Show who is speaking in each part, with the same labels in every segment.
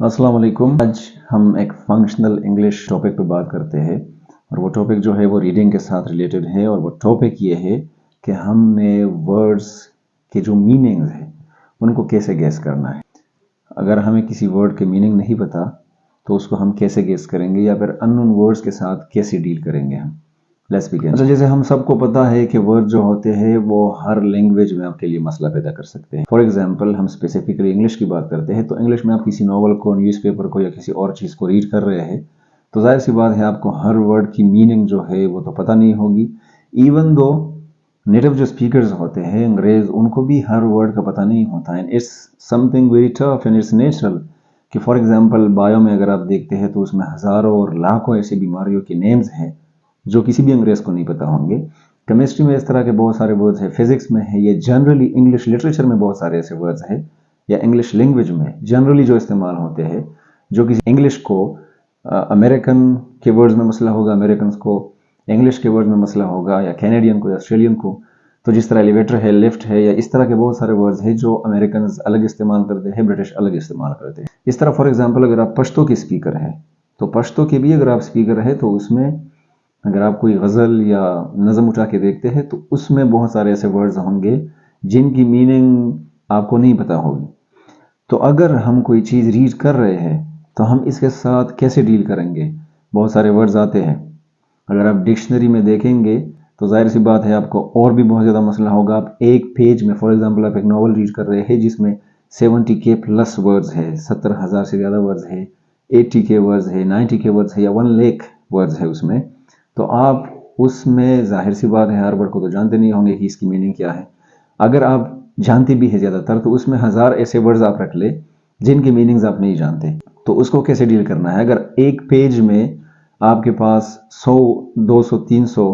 Speaker 1: अस्सलाम वालेकुम। आज हम एक फंक्शनल इंग्लिश टॉपिक पे बात करते हैं और वो टॉपिक जो है वो रीडिंग के साथ रिलेटेड है और वो टॉपिक ये है कि हमने वर्ड्स के जो मीनिंग्स हैं उनको कैसे गेस करना है। अगर हमें किसी वर्ड के मीनिंग नहीं पता तो उसको हम कैसे गेस करेंगे या फिर अननोन वर्ड्स के साथ कैसे डील करेंगे हम। Let's begin. अच्छा, जैसे हम सबको पता है कि वर्ड जो होते हैं वो हर लैंग्वेज में आपके लिए मसला पैदा कर सकते हैं। फॉर एग्जांपल हम स्पेसिफिकली इंग्लिश की बात करते हैं तो इंग्लिश में आप किसी नॉवल को, न्यूज़पेपर को या किसी और चीज़ को रीड कर रहे हैं तो जाहिर सी बात है आपको हर वर्ड की मीनिंग जो है वो तो पता नहीं होगी। इवन दो नेटिव जो स्पीकर्स होते हैं अंग्रेज, उनको भी हर वर्ड का पता नहीं होता है। It's something very tough and it's natural कि फॉर एग्जांपल बायो में अगर आप देखते हैं तो उसमें हज़ारों और लाखों ऐसी बीमारियों के नेम्स हैं जो किसी भी अंग्रेज को नहीं पता होंगे। केमिस्ट्री में इस तरह के बहुत सारे वर्ड्स हैं, फिजिक्स में है, ये जनरली इंग्लिश लिटरेचर में बहुत सारे ऐसे वर्ड्स हैं या इंग्लिश लैंग्वेज में जनरली जो इस्तेमाल होते हैं जो किसी इंग्लिश को अमेरिकन के वर्ड्स में मसला होगा, अमेरिकन को इंग्लिश के वर्ड्स में मसला होगा या कैनेडियन को या ऑस्ट्रेलियन को। तो जिस तरह एलिवेटर है, लिफ्ट है या इस तरह के बहुत सारे वर्ड्स हैं जो अमेरिकन अलग इस्तेमाल करते हैं, ब्रिटिश अलग इस्तेमाल करते हैं। इस तरह फॉर एग्जाम्पल अगर आप पश्तो के स्पीकर हैं तो पश्तो के भी अगर आप स्पीकर है तो उसमें अगर आप कोई गज़ल या नज़म उठा के देखते हैं तो उसमें बहुत सारे ऐसे वर्ड्स होंगे जिनकी मीनिंग आपको नहीं पता होगी। तो अगर हम कोई चीज़ रीड कर रहे हैं तो हम इसके साथ कैसे डील करेंगे। बहुत सारे वर्ड्स आते हैं, अगर आप डिक्शनरी में देखेंगे तो जाहिर सी बात है आपको और भी बहुत ज़्यादा मसला होगा। आप एक पेज में फॉर एग्जांपल आप एक नॉवल रीड कर रहे हैं जिसमें 70K प्लस वर्ड्स है, 70,000 से ज़्यादा वर्ड्स है, 80K वर्ड्स है, 90K वर्ड्स है या 1 लाख वर्ड्स है उसमें, तो आप उसमें जाहिर सी बात है हर वर्ड को तो जानते नहीं होंगे कि इसकी मीनिंग क्या है। अगर आप जानते भी है ज़्यादातर तो उसमें 1000 ऐसे वर्ड्स आप रख ले जिनकी मीनिंग्स आप नहीं जानते, तो उसको कैसे डील करना है। अगर एक पेज में आपके पास 100, 200, 300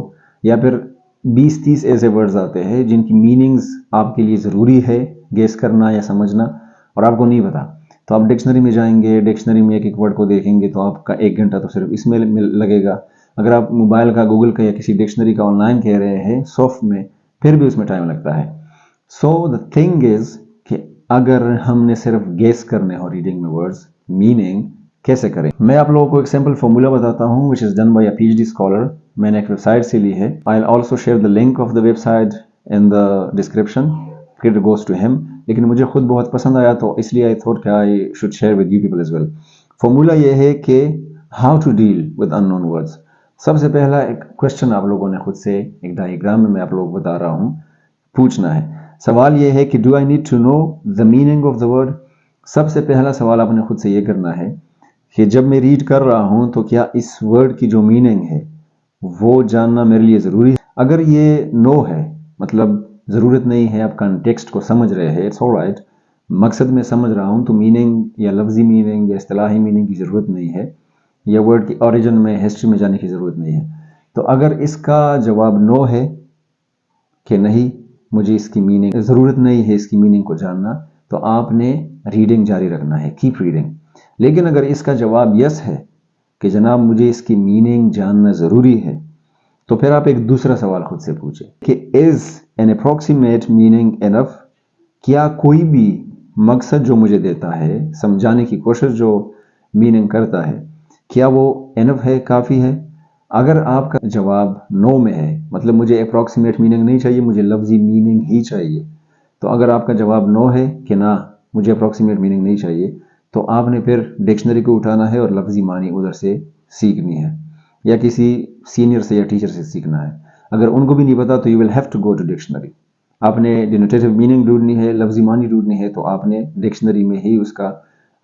Speaker 1: या फिर 20-30 ऐसे वर्ड्स आते हैं जिनकी मीनिंग्स आपके लिए ज़रूरी है गेस करना या समझना और आपको नहीं पता, तो आप डिक्शनरी में जाएंगे, डिक्शनरी में एक एक वर्ड को देखेंगे तो आपका 1 घंटा तो सिर्फ इसमें लगेगा। अगर आप मोबाइल का, गूगल का या किसी डिक्शनरी का ऑनलाइन कह रहे हैं सॉफ्ट में, फिर भी उसमें टाइम लगता है। सो द थिंग इज कि अगर हमने सिर्फ गेस करने हो रीडिंग में वर्ड्स, मीनिंग कैसे करें। मैं आप लोगों को एक सिंपल फॉर्मूला बताता हूँ which is done by a PhD scholar. मैंने एक वेबसाइट से ली है। I will also share the link of the website in the description, credit goes to him. लेकिन मुझे खुद बहुत पसंद आया तो इसलिए आई थॉट कि I should share with you people as well. Formula ये है कि how to deal with unknown words. सबसे पहला एक क्वेश्चन आप लोगों ने खुद से एक डायग्राम में मैं आप लोगों को बता रहा हूँ पूछना है। सवाल ये है कि do I need to know the meaning of the word. सबसे पहला सवाल आपने खुद से ये करना है कि जब मैं रीड कर रहा हूँ तो क्या इस वर्ड की जो मीनिंग है वो जानना मेरे लिए ज़रूरी है। अगर ये नो है, मतलब ज़रूरत नहीं है, आप कॉन्टेक्स्ट को समझ रहे हैं, इट्स ऑलराइट, मकसद में समझ रहा हूँ, तो मीनिंग या लफ्ज़ी मीनिंग या इस्तिलाही मीनिंग की ज़रूरत नहीं है या वर्ड की ओरिजिन में, हिस्ट्री में जाने की ज़रूरत नहीं है। तो अगर इसका जवाब नो है कि नहीं मुझे इसकी मीनिंग ज़रूरत नहीं है इसकी मीनिंग को जानना, तो आपने रीडिंग जारी रखना है, कीप रीडिंग। लेकिन अगर इसका जवाब यस है कि जनाब मुझे इसकी मीनिंग जानना ज़रूरी है, तो फिर आप एक दूसरा सवाल खुद से पूछें कि is an approximate meaning enough. क्या कोई भी मकसद जो मुझे देता है, समझाने की कोशिश जो मीनिंग करता है, क्या वो इनफ है, काफ़ी है। अगर आपका जवाब नो में है, मतलब मुझे अप्रॉक्सीमेट मीनिंग नहीं चाहिए, मुझे लफ्ज़ी मीनिंग ही चाहिए, तो अगर आपका जवाब नो है कि ना मुझे अप्रॉक्सीमेट मीनिंग नहीं चाहिए, तो आपने फिर डिक्शनरी को उठाना है और लफ्ज़ी मानी उधर से सीखनी है या किसी सीनियर से या टीचर से सीखना है। अगर उनको भी नहीं पता तो you will have to go to dictionary. आपने डिनोटेटिव मीनिंग ढूंढनी है, लफ्ज़ी मानी ढूंढनी है, तो आपने डिक्शनरी में ही उसका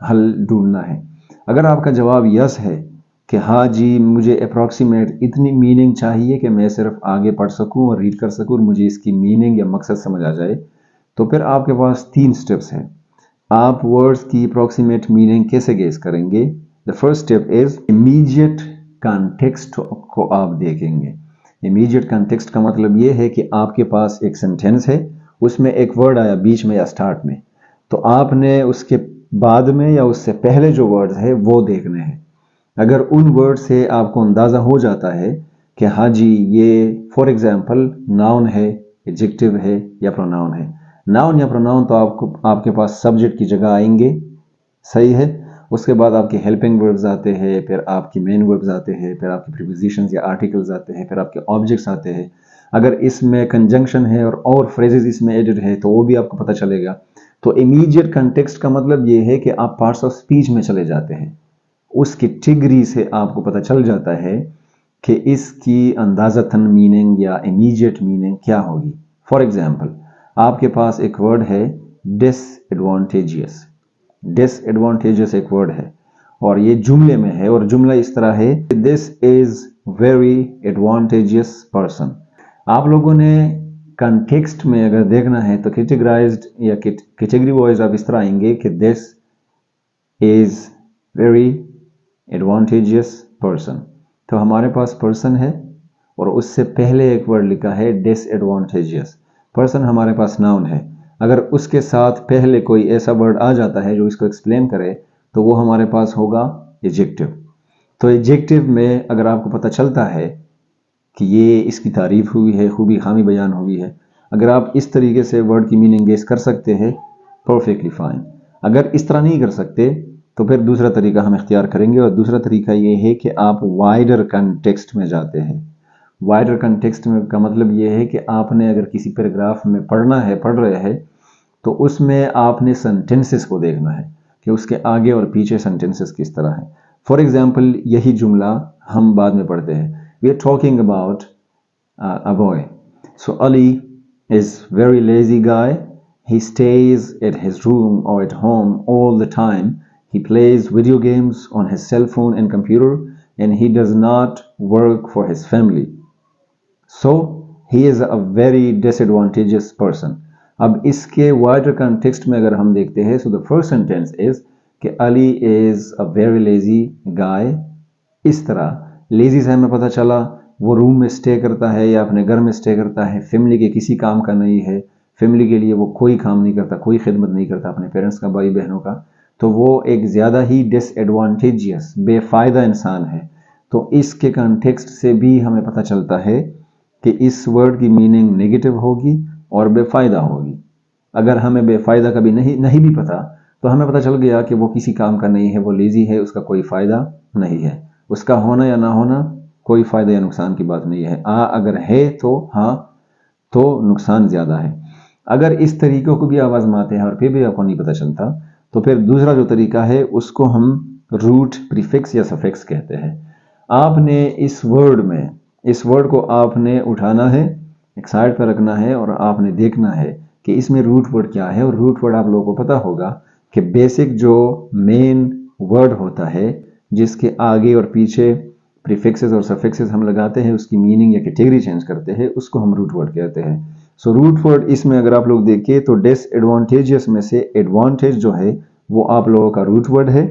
Speaker 1: हल ढूंढना है। अगर आपका जवाब यस है कि हाँ जी मुझे अप्रॉक्सीमेट इतनी मीनिंग चाहिए कि मैं सिर्फ आगे पढ़ सकूं और रीड कर सकूं और मुझे इसकी मीनिंग या मकसद समझ आ जाए, तो फिर आपके पास 3 स्टेप्स हैं। आप वर्ड्स की अप्रॉक्सीमेट मीनिंग कैसे गेस करेंगे। The first step is immediate context को आप देखेंगे। इमीडिएट कॉन्टेक्स्ट का मतलब ये है कि आपके पास एक सेंटेंस है, उसमें एक वर्ड आया बीच में या स्टार्ट में, तो आपने उसके बाद में या उससे पहले जो वर्ड्स है वो देखने हैं। अगर उन वर्ड से आपको अंदाज़ा हो जाता है कि हाँ जी ये फॉर एग्जांपल नाउन है, एडजेक्टिव है या प्रोनाउन है, नाउन या प्रोनाउन तो आपके पास सब्जेक्ट की जगह आएंगे, सही है। اس کے بعد آپ کے ہیلپنگ وربز آتے ہیں، پھر آپ کی مین وربز آتے ہیں، پھر آپ کی پریپوزیشنز یا آرٹیکلز آتے ہیں، پھر آپ کے آبجیکٹس آتے ہیں. اگر اس میں کنجنکشن ہے اور فریزز اس میں ایڈڈ ہے تو وہ بھی آپ کو پتہ چلے گا. تو امیجیٹ کنٹیکسٹ کا مطلب یہ ہے کہ آپ پارٹس آف اسپیچ میں چلے جاتے ہیں، اس کیٹیگری سے آپ کو پتہ چل جاتا ہے کہ اس کی اندازتاً میننگ یا امیجیٹ میننگ کیا ہوگی. فار ایگزامپل، آپ کے پاس ایک ورڈ ہے ڈس ایڈوانٹیجیس. ڈس ایڈوانٹیجیس ایک ورڈ ہے اور یہ جملے میں ہے، اور جملہ اس طرح ہے دس از ویری ایڈوانٹیجیس پرسن. آپ لوگوں نے کنٹیکسٹ میں اگر دیکھنا ہے تو کیٹیگرائزڈ یا کیٹیگری وائز آپ اس طرح آئیں گے کہ دس از ویری ایڈوانٹیجیس پرسن. تو ہمارے پاس پرسن ہے اور اس سے پہلے ایک ورڈ لکھا ہے ڈس ایڈوانٹیجیس. پرسن ہمارے پاس ناؤن ہے، اگر اس کے ساتھ پہلے کوئی ایسا ورڈ آ جاتا ہے جو اس کو ایکسپلین کرے تو وہ ہمارے پاس ہوگا ایجیکٹو. تو ایجیکٹو میں اگر آپ کو پتہ چلتا ہے کہ یہ اس کی تعریف ہوئی ہے، خوبی خامی بیان ہوئی ہے، اگر آپ اس طریقے سے ورڈ کی میننگ گیس کر سکتے ہیں پرفیکٹلی فائن. اگر اس طرح نہیں کر سکتے تو پھر دوسرا طریقہ ہم اختیار کریں گے، اور دوسرا طریقہ یہ ہے کہ آپ وائڈر کنٹیکسٹ میں جاتے ہیں. وائڈر کنٹیکسٹ میں کا مطلب یہ ہے کہ آپ نے اگر کسی پیراگراف میں پڑھ رہے ہیں تو اس میں آپ نے سنٹینسز کو دیکھنا ہے کہ اس کے آگے اور پیچھے سنٹینسز کس طرح ہیں. فار ایگزامپل، یہی جملہ ہم بعد میں پڑھتے ہیں. We are talking about a boy. So Ali is very lazy guy. He stays at his room or at home all the time. He plays video games on his cell phone and computer, and he does not work for his family. So he is a very disadvantageous person. اب اس کے wider context میں اگر ہم دیکھتے ہیں so the first sentence is کہ Ali is a very lazy guy. اس طرح lazy سے ہمیں پتہ چلا وہ روم میں سٹے کرتا ہے یا اپنے گھر میں سٹے کرتا ہے، فیملی کے کسی کام کا نہیں ہے، فیملی کے لیے وہ کوئی کام نہیں کرتا، کوئی خدمت نہیں کرتا اپنے پیرنٹس کا، بھائی بہنوں کا. تو وہ ایک زیادہ ہی ڈس ایڈوانٹیجیس بے فائدہ انسان ہے. تو اس کے کنٹیکسٹ سے بھی ہمیں پتہ چلتا ہے کہ اس ورڈ کی میننگ نیگیٹو ہوگی اور بے فائدہ ہوگی. اگر ہمیں بے فائدہ کا بھی نہیں بھی پتہ تو ہمیں پتہ چل گیا کہ وہ کسی کام کا نہیں ہے، وہ لیزی ہے، اس کا کوئی فائدہ نہیں ہے. اس کا ہونا یا نہ ہونا کوئی فائدہ یا نقصان کی بات نہیں ہے. اگر ہے تو ہاں تو نقصان زیادہ ہے. اگر اس طریقوں کو بھی آپ آزماتے ہیں اور پھر بھی آپ کو نہیں پتہ چلتا تو پھر دوسرا جو طریقہ ہے اس کو ہم روٹ پریفکس یا سفکس کہتے ہیں. آپ نے اس ورڈ کو آپ نے اٹھانا ہے، ایک سائڈ پہ رکھنا ہے اور آپ نے دیکھنا ہے کہ اس میں روٹ ورڈ کیا ہے. اور روٹ ورڈ آپ لوگوں کو پتہ ہوگا کہ بیسک جو مین ورڈ ہوتا ہے جس کے آگے اور پیچھے پریفکسز اور سفکسز ہم لگاتے ہیں، اس کی میننگ یا کیٹیگری چینج کرتے ہیں، اس کو ہم روٹ ورڈ کہتے ہیں. سو روٹ ورڈ اس میں اگر آپ لوگ دیکھیں تو ڈس ایڈوانٹیجیس میں سے ایڈوانٹیج جو ہے وہ آپ لوگوں کا روٹ ورڈ ہے،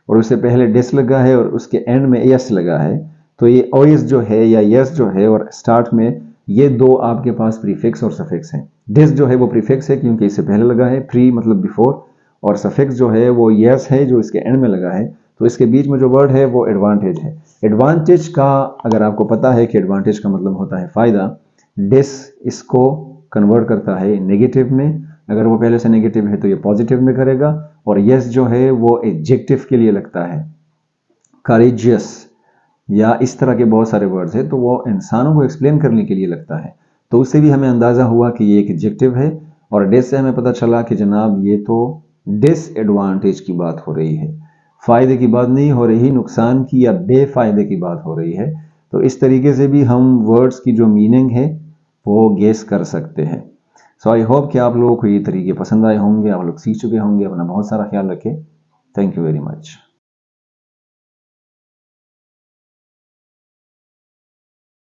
Speaker 1: اور اس سے پہلے ڈس لگا ہے اور اس کے اینڈ میں یس لگا ہے. تو یہ اویس جو ہے یا یس جو ہے اور اسٹارٹ میں یہ دو آپ کے پاس پریفکس اور سفکس ہیں. ڈس جو ہے وہ پریفکس ہے کیونکہ اس سے پہلے لگا ہے، پری مطلب بیفور، اور سفکس جو ہے وہ یس ہے جو اس کے اینڈ میں لگا ہے. تو اس کے بیچ میں جو ورڈ ہے وہ ایڈوانٹیج ہے. ایڈوانٹیج کا اگر آپ کو پتہ ہے کہ ایڈوانٹیج کا مطلب ہوتا ہے فائدہ، ڈس اس کو کنورٹ کرتا ہے نیگیٹو میں. اگر وہ پہلے سے نیگیٹو ہے تو یہ پازیٹیو میں کرے گا. اور یس جو ہے وہ ایڈجیکٹو کے لیے لگتا ہے، کریجیس یا اس طرح کے بہت سارے ورڈز ہیں تو وہ انسانوں کو ایکسپلین کرنے کے لیے لگتا ہے. تو اس سے بھی ہمیں اندازہ ہوا کہ یہ ایک ایڈجیکٹو ہے. اور ڈس سے ہمیں پتہ چلا کہ جناب یہ تو ڈس ایڈوانٹیج کی بات ہو رہی ہے، فائدے کی بات نہیں ہو رہی، نقصان کی یا بے فائدے کی بات ہو رہی ہے. تو اس طریقے سے بھی ہم ورڈز کی جو میننگ ہے وہ گیس کر سکتے ہیں. سو آئی ہوپ کہ آپ لوگوں کو یہ طریقے پسند آئے ہوں گے، آپ لوگ سیکھ چکے ہوں گے. اپنا بہت سارا خیال رکھیں. Thank you very much.